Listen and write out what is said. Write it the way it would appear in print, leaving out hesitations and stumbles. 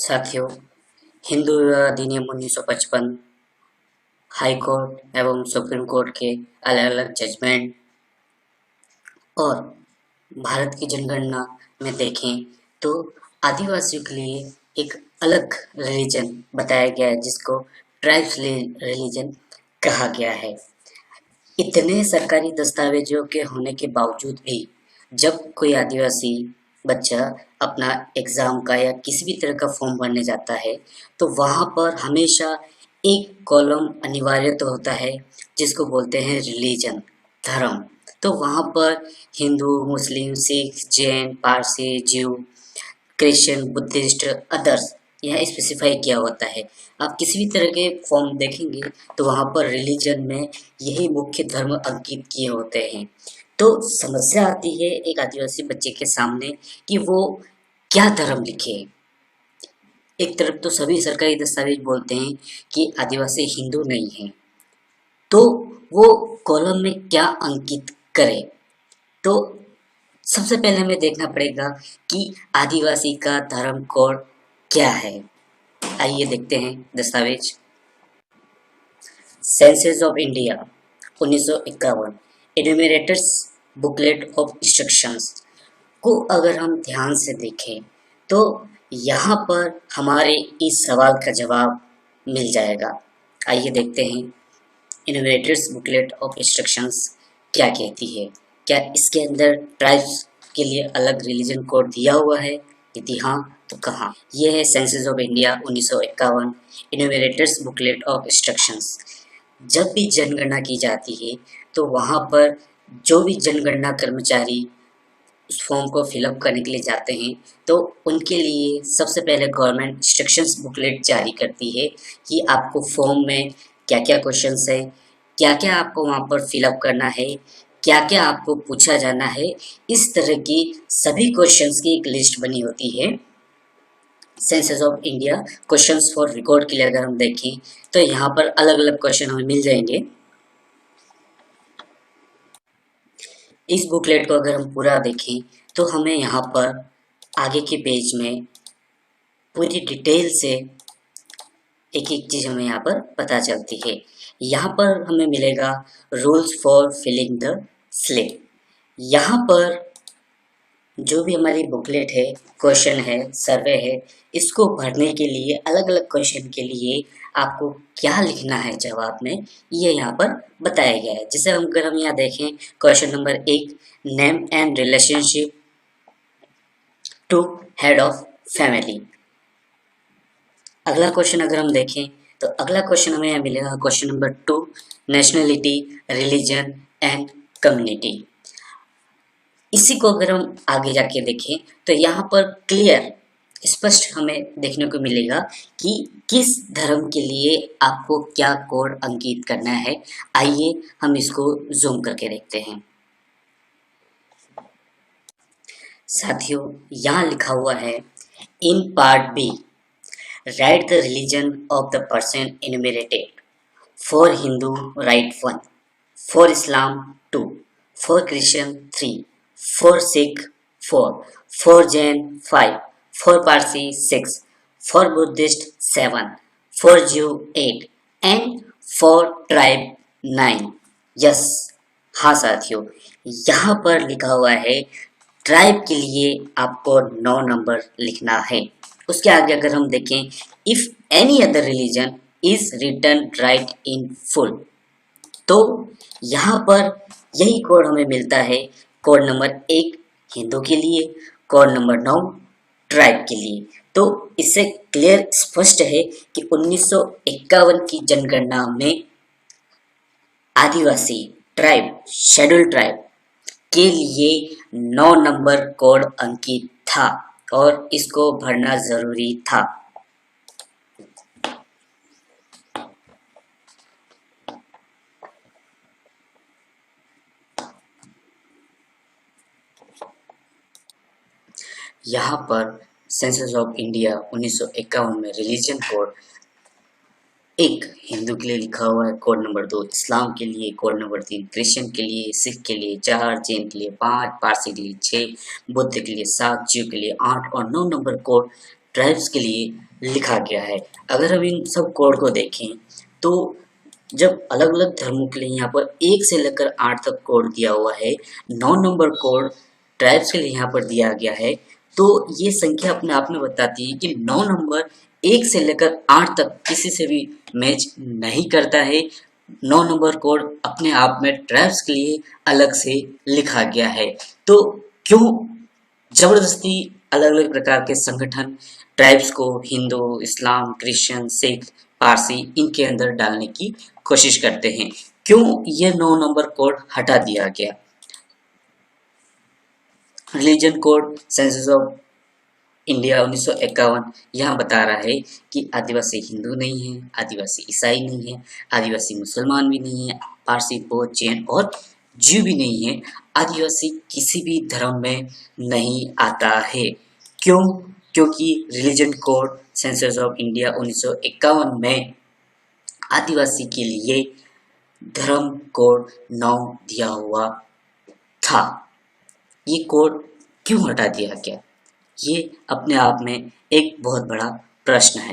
साथियों, हिंदू अधिनियम 1955, high court एवं सुप्रीम कोर्ट के अलग-अलग जजमेंट और भारत की जनगणना में देखें तो आदिवासियों के लिए एक अलग रिलीजन बताया गया है जिसको ट्राइब्स रिलीजन कहा गया है। इतने सरकारी दस्तावेजों के होने के बावजूद भी जब कोई आदिवासी बच्चा अपना एग्ज़ाम का या किसी भी तरह का फॉर्म भरने जाता है, तो वहाँ पर हमेशा एक कॉलम अनिवार्य तो होता है जिसको बोलते हैं रिलीजन, धर्म। तो वहाँ पर हिंदू, मुस्लिम, सिख, जैन, पारसी, ज्यू, क्रिश्चियन, बुद्धिस्ट, अदर्स यहाँ स्पेसिफाई किया होता है। आप किसी भी तरह के फॉर्म देखेंगे तो वहाँ पर रिलीजन में यही मुख्य धर्म अंकित किए होते हैं। तो समस्या आती है एक आदिवासी बच्चे के सामने कि वो क्या धर्म लिखे। एक तरफ तो सभी सरकारी दस्तावेज बोलते हैं कि आदिवासी हिंदू नहीं है, तो वो कॉलम में क्या अंकित करे। तो सबसे पहले हमें देखना पड़ेगा कि आदिवासी का धर्म कोड क्या है। आइए देखते हैं दस्तावेज। Census of India 1951 enumerators booklet of instructions को अगर हम ध्यान से देखें तो यहाँ पर हमारे इस सवाल का जवाब मिल जाएगा। आइए देखते हैं इनोवेटर्स बुकलेट ऑफ इंस्ट्रक्शंस क्या कहती है। क्या इसके अंदर ट्राइब्स के लिए अलग रिलीजन कोड दिया हुआ है? यदि हाँ तो कहाँ? ये है census of India 1951 innovators booklet of instructions. जब भी जनगणना की जाती है तो वहाँ पर जो भी जनगणना कर्मचारी उस फॉर्म को फिलअप करने के लिए जाते हैं तो उनके लिए सबसे पहले गवर्नमेंट इंस्ट्रक्शंस बुकलेट जारी करती है कि आपको फॉर्म में क्या-क्या क्वेश्चंस है, क्या-क्या आपको वहाँ पर फिलअप करना है, क्या-क्या आपको पूछा जाना है। इस तरह की सभी क्वेश्चंस की एक लिस्ट बनी होती है। Census of India questions for record के लिए अगर हम देखें तो यहाँ पर अलग-अलग क्वेश्चन हमें मिल जाएंगे। इस बुकलेट को अगर हम पूरा देखें तो हमें यहाँ पर आगे के पेज में पूरी डिटेल से एक एक चीज़ हमें यहाँ पर पता चलती है। यहाँ पर हमें मिलेगा rules for filling the slip. यहाँ पर जो भी हमारी बुकलेट है, क्वेश्चन है, सर्वे है, इसको भरने के लिए अलग-अलग क्वेश्चन के लिए आपको क्या लिखना है जवाब में, ये यहाँ पर बताया गया है। जैसे अगर हम यहाँ देखें question number 1 name and relationship to head of family. अगला क्वेश्चन अगर हम देखें तो अगला क्वेश्चन हमें यहाँ मिलेगा question number 2 nationality, religion and community. इसी को अगर हम आगे जाके देखें तो यहाँ पर क्लियर स्पष्ट हमें देखने को मिलेगा कि किस धर्म के लिए आपको क्या कोड अंकित करना है। आइए हम इसको जूम करके देखते हैं। साथियों, यहाँ लिखा हुआ है in part B write the religion of the person enumerated. For Hindu, write 1. For Islam, 2. For Christian, 3. For Sikh, 4. For Jain, 5. For Parsi, 6. For Buddhist, 7. For Jew, 8. And for Tribe, 9. Yes, हाँ साथियों, यहाँ पर लिखा हुआ है tribe के लिए आपको 9 नंबर लिखना है। उसके आगे अगर हम देखें if any other religion is written write in full, तो यहाँ पर यही कोड हमें मिलता है। कोड नंबर 1 हिंदू के लिए, कोड नंबर 9 ट्राइब के लिए। तो इससे क्लियर स्पष्ट है कि 1951 की जनगणना में आदिवासी ट्राइब, शेड्यूल ट्राइब के लिए 9 नंबर कोड अंकित था और इसको भरना जरूरी था। यहाँ पर सेंसस ऑफ इंडिया 1951 में रिलीजन कोड 1 हिंदू के लिए लिखा हुआ है, कोड नंबर 2 इस्लाम के लिए, कोड नंबर 3 क्रिश्चियन के लिए, सिख के लिए 4, जैन के लिए 5, पारसी के लिए 6, बुद्ध के लिए 7, ज्यू के लिए 8 और 9 नंबर कोड ट्राइब्स के लिए लिखा गया है। अगर हम इन सब कोड को देखें तो जब अलग अलग धर्मों के लिए यहाँ पर 1 से लेकर 8 तक कोड दिया हुआ है, 9 नंबर कोड ट्राइब्स के लिए यहाँ पर दिया गया है, तो ये संख्या अपने आप में बताती है कि 9 नंबर 1 से लेकर 8 तक किसी से भी मैच नहीं करता है। 9 नंबर कोड अपने आप में ट्राइब्स के लिए अलग से लिखा गया है। तो क्यों जबरदस्ती अलग अलग प्रकार के संगठन ट्राइब्स को हिंदू, इस्लाम, क्रिश्चियन, सिख, पारसी इनके अंदर डालने की कोशिश करते हैं? क्यों ये 9 नंबर कोड हटा दिया गया? Religion code census of India 1951 यहाँ बता रहा है कि आदिवासी हिंदू नहीं है, आदिवासी ईसाई नहीं है, आदिवासी मुसलमान भी नहीं है, पारसी, बौद्ध, जैन और जीव भी नहीं है। आदिवासी किसी भी धर्म में नहीं आता है। क्यों? क्योंकि religion code census of India 1951 में आदिवासी के लिए धर्म कोड 9 दिया हुआ था। ये कोड क्यों हटा दिया गया? ये अपने आप में एक बहुत बड़ा प्रश्न है।